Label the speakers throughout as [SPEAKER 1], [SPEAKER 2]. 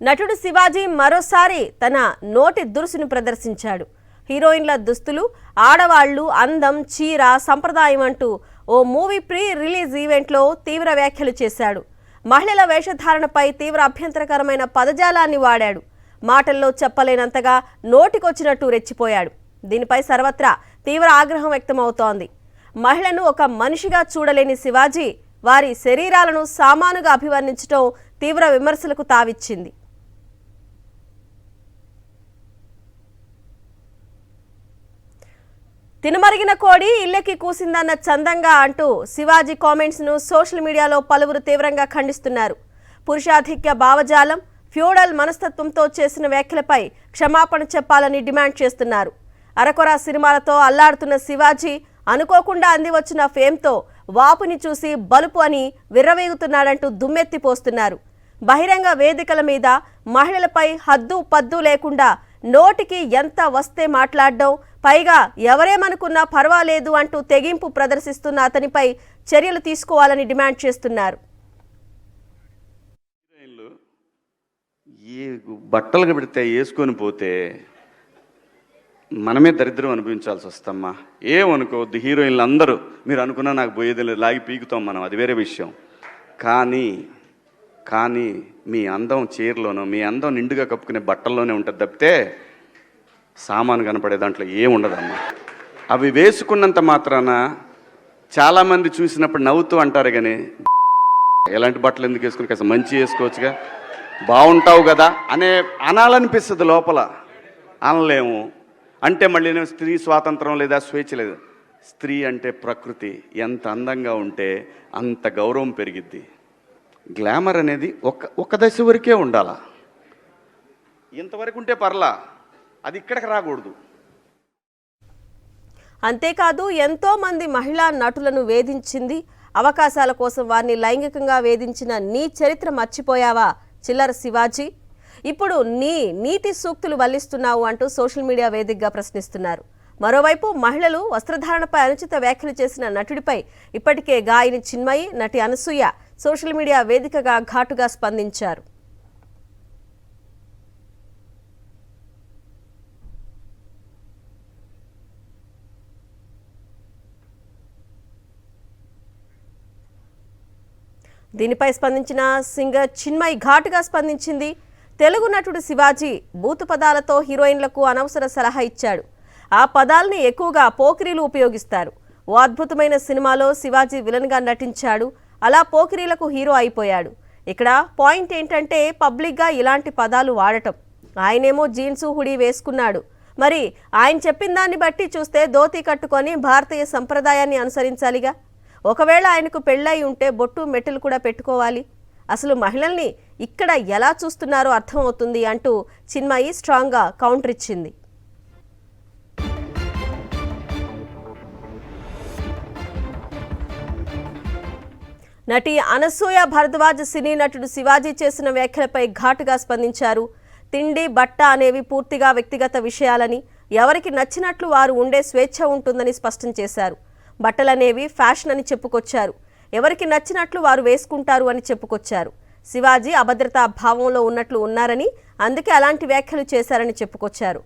[SPEAKER 1] నటుడు శివాజీ మరోసారి తన నోటి దురుసును ప్రదర్శించాడు. హీరోయిన్ల దుస్తులు, ఆడవాళ్లు, అందం, చీర, సంప్రదాయం అంటూ ఓ మూవీ ప్రీ రిలీజ్ ఈవెంట్లో తీవ్ర వ్యాఖ్యలు చేశాడు. మహిళల వేషధారణపై తీవ్ర అభ్యంతరకరమైన పదజాలాన్ని వాడాడు. మాటల్లో చెప్పలేనంతగా నోటికొచ్చినట్టు రెచ్చిపోయాడు. దీనిపై సర్వత్రా తీవ్ర ఆగ్రహం వ్యక్తమవుతోంది. మహిళను ఒక మనిషిగా చూడలేని శివాజీ వారి శరీరాలను సామానుగా అభివర్ణించడం తీవ్ర విమర్శలకు తావిచ్చింది. తినమరిగిన కోడి ఇల్లెక్కి కూసిందన్న చందంగా అంటూ శివాజీ కామెంట్స్ ను సోషల్ మీడియాలో పలువురు తీవ్రంగా ఖండిస్తున్నారు. పురుషాధిక్య భావజాలం, ఫ్యూడల్ మనస్తత్వంతో చేసిన వ్యాఖ్యలపై క్షమాపణ చెప్పాలని డిమాండ్ చేస్తున్నారు. అరకొర సినిమాలతో అల్లాడుతున్న శివాజీ అనుకోకుండా అంది వచ్చిన ఫేమ్తో వాపుని చూసి బలుపు అని విర్రవీగుతున్నాడంటూ దుమ్మెత్తిపోస్తున్నారు. బహిరంగ వేదికల మీద మహిళలపై హద్దు పద్దు లేకుండా నోటికి ఎంత వస్తే మాట్లాడడం, పైగా ఎవరేమనుకున్నా పర్వాలేదు అంటూ తెగింపు ప్రదర్శిస్తున్న అతనిపై చర్యలు తీసుకోవాలని డిమాండ్ చేస్తున్నారు.
[SPEAKER 2] ఈ బట్టలు పెడితే వేసుకొని పోతే మనమే దరిద్రం అనుభవించాల్సి వస్తమ్మా. ఏమనుకోవద్దు, హీరోయిన్లు అందరూ మీరు అనుకున్నా నాకు పోయేది లేదు, లాగి పీకుతాం మనం, అది వేరే విషయం. కానీ మీ అందం చీరలోనో, మీ అందం నిండుగా కప్పుకునే బట్టల్లోనే ఉంటుంది తప్పితే సామాను కనపడే దాంట్లో ఏముండదమ్మా. అవి వేసుకున్నంత మాత్రాన చాలామంది చూసినప్పుడు నవ్వుతూ అంటారు, కానీ ఎలాంటి బట్టలు ఎందుకు వేసుకుని కాస్త మంచి వేసుకోవచ్చుగా, బాగుంటావు కదా అనాలనిపిస్తుంది లోపల. అనలేము. అంటే మళ్ళీ స్త్రీ స్వాతంత్రం లేదా, స్వేచ్ఛ లేదు. స్త్రీ అంటే ప్రకృతి, ఎంత అందంగా ఉంటే అంత గౌరవం పెరిగిద్ది. గ్లామర్ అనేది ఒక దశ వరకే ఉండాలా, ఇంతవరకు ఉంటే పర్లా, అది ఇక్కడికి రాకూడదు.
[SPEAKER 1] అంతేకాదు ఎంతో మంది మహిళా నటులను వేధించింది, అవకాశాల కోసం వారిని లైంగికంగా వేధించిన నీ చరిత్ర మర్చిపోయావా చిల్లర శివాజీ? ఇప్పుడు నీ నీతి సూక్తులు వల్లిస్తున్నావు అంటూ సోషల్ మీడియా వేదికగా ప్రశ్నిస్తున్నారు. మరోవైపు మహిళలు వస్త్రధారణపై అనుచిత వ్యాఖ్యలు చేసిన నటుడిపై ఇప్పటికే గాయని చిన్మయి, నటి అనసూయ సోషల్ మీడియా వేదికగా ఘాటుగా స్పందించారు. దీనిపై స్పందించిన సింగర్ చిన్మయి ఘాటుగా స్పందించింది. తెలుగు నటుడు శివాజీ బూతు పదాలతో హీరోయిన్లకు అనవసర సలహా ఇచ్చాడు. ఆ పదాలని ఎక్కువగా పోకిరీలు ఉపయోగిస్తారు. ఓ అద్భుతమైన సినిమాలో శివాజీ విలన్గా నటించాడు. అలా పోకిరీలకు హీరో అయిపోయాడు. ఇక్కడ పాయింట్ ఏంటంటే పబ్లిక్గా ఇలాంటి పదాలు వాడటం. ఆయనేమో జీన్సు హుడీ వేసుకున్నాడు. మరి ఆయన చెప్పిన దాన్ని బట్టి చూస్తే ధోతీ కట్టుకొని భారతీయ సంప్రదాయాన్ని అనుసరించాలిగా. ఒకవేళ ఆయనకు పెళ్ళై ఉంటే బొట్టు మెట్టెలు కూడా పెట్టుకోవాలి. అసలు మహిళల్ని ఇక్కడ ఎలా చూస్తున్నారో అర్థమవుతుంది అంటూ చిన్మయి స్ట్రాంగ్గా కౌంటర్ ఇచ్చింది. నటి అనసూయ భరద్వాజ్ సినీ నటుడు శివాజీ చేసిన వ్యాఖ్యలపై ఘాటుగా స్పందించారు. తిండి, బట్ట అనేవి పూర్తిగా వ్యక్తిగత విషయాలని, ఎవరికి నచ్చినట్లు వారు ఉండే స్వేచ్ఛ ఉంటుందని స్పష్టం చేశారు. బట్టలనేవి ఫ్యాషన్ అని చెప్పుకొచ్చారు. ఎవరికి నచ్చినట్లు వారు వేసుకుంటారు అని చెప్పుకొచ్చారు. శివాజీ అభద్రతా భావంలో ఉన్నట్లు ఉన్నారని, అందుకే అలాంటి వ్యాఖ్యలు చేశారని చెప్పుకొచ్చారు.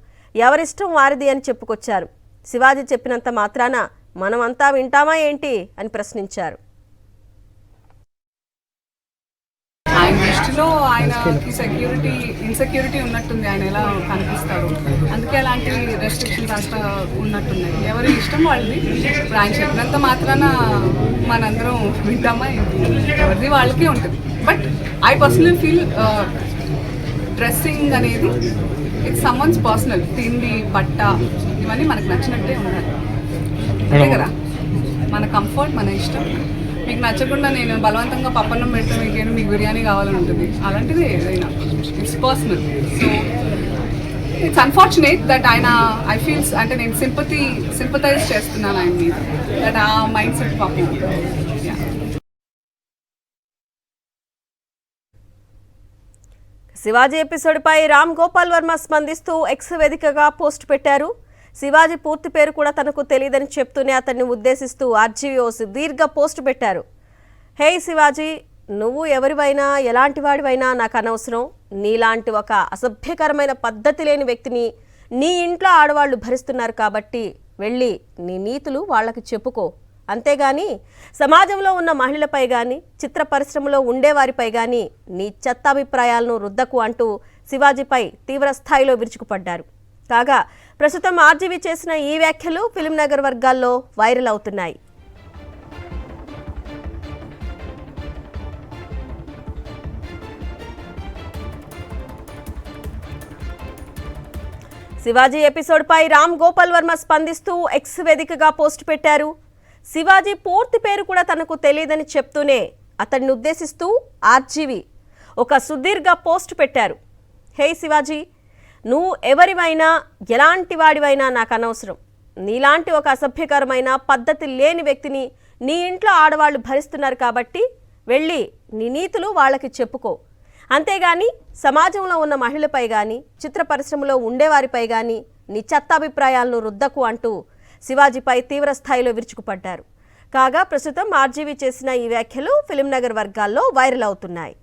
[SPEAKER 1] ఎవరిష్టం వారిది అని చెప్పుకొచ్చారు. శివాజీ చెప్పినంత మాత్రాన మనమంతా వింటామా ఏంటి అని ప్రశ్నించారు.
[SPEAKER 3] ఆయన దృష్టిలో ఆయనకి ఇన్సెక్యూరిటీ ఉన్నట్టుంది, ఆయన ఎలా కనిపిస్తారు, అందుకే అలాంటి రెస్ట్రిక్షన్స్ అంతా ఉన్నట్టున్నాయి. ఎవరి ఇష్టం వాళ్ళది. ఇప్పుడు ఆయన చెప్పినంత మాత్రాన మనందరం వింటామా, ఎవరిది వాళ్ళకే ఉంటుంది. But I personally feel dressing అనేది ఇట్స్ సమ్వన్స్ పర్సనల్. తిండి, బట్ట ఇవన్నీ మనకు నచ్చినట్టే ఉండాలి, అంతే కదా. మన కంఫర్ట్, మన ఇష్టం. మీకు నచ్చకుండా నేను బలవంతంగా పప్పన్నం పెడితే మీకేంటి, మీకు బిర్యానీ కావాలని ఉంటుంది, అలాంటిది ఏదైనా it's personal. So it's unfortunate that ఆయన ఐ ఫీల్స్ అంటే నేను సింపథైజ్ చేస్తున్నాను ఆయన మీద, దట్ ఆ మైండ్ సెట్ పాపం.
[SPEAKER 1] శివాజీ ఎపిసోడ్పై రామ్ గోపాల్ వర్మ స్పందిస్తూ ఎక్స్ వేదికగా పోస్ట్ పెట్టారు. శివాజీ పూర్తి పేరు కూడా తనకు తెలియదని చెప్తూనే అతన్ని ఉద్దేశిస్తూ ఆర్జీవీ సుదీర్ఘ పోస్ట్ పెట్టారు. హే శివాజీ, నువ్వు ఎవరివైనా ఎలాంటి వాడివైనా నాకు అనవసరం. నీలాంటి ఒక అసభ్యకరమైన పద్ధతి లేని వ్యక్తిని నీ ఇంట్లో ఆడవాళ్ళు భరిస్తున్నారు కాబట్టి వెళ్ళి నీ నీతులు వాళ్ళకి చెప్పుకో. అంతేగాని సమాజంలో ఉన్న మహిళలపై కానీ చిత్ర పరిశ్రమలో ఉండేవారిపై కానీ నీ చెత్త అభిప్రాయాలను రుద్దకు అంటూ శివాజీపై తీవ్ర స్థాయిలో విరుచుకుపడ్డారు. కాగా ప్రస్తుతం ఆర్జీవీ చేసిన ఈ వ్యాఖ్యలు ఫిల్మ్ నగర్ వర్గాల్లో వైరల్ అవుతున్నాయి. శివాజీ ఎపిసోడ్పై రామ్ గోపాల్ వర్మ స్పందిస్తూ ఎక్స్ వేదికగా పోస్ట్ పెట్టారు. శివాజీ పూర్తి పేరు కూడా తనకు తెలియదని చెప్తూనే అతడిని ఉద్దేశిస్తూ ఆర్జీవీ ఒక సుదీర్ఘ పోస్ట్ పెట్టారు. హే శివాజీ, నువ్వు ఎవరివైనా ఎలాంటి వాడివైనా నాకు అనవసరం. నీలాంటి ఒక అసభ్యకరమైన పద్ధతి లేని వ్యక్తిని నీ ఇంట్లో ఆడవాళ్ళు భరిస్తున్నారు కాబట్టి వెళ్ళి నీ నీతులు వాళ్ళకి చెప్పుకో. అంతేగాని సమాజంలో ఉన్న మహిళలపై కానీ చిత్ర పరిశ్రమలో ఉండేవారిపై కానీ నీ చెత్త అభిప్రాయాలను రుద్దకు అంటూ శివాజీపై తీవ్ర స్థాయిలో విరుచుకుపడ్డారు. కాగా ప్రస్తుతం ఆర్జీవీ చేసిన ఈ వ్యాఖ్యలు ఫిల్మ్ నగర్ వర్గాల్లో వైరల్ అవుతున్నాయి.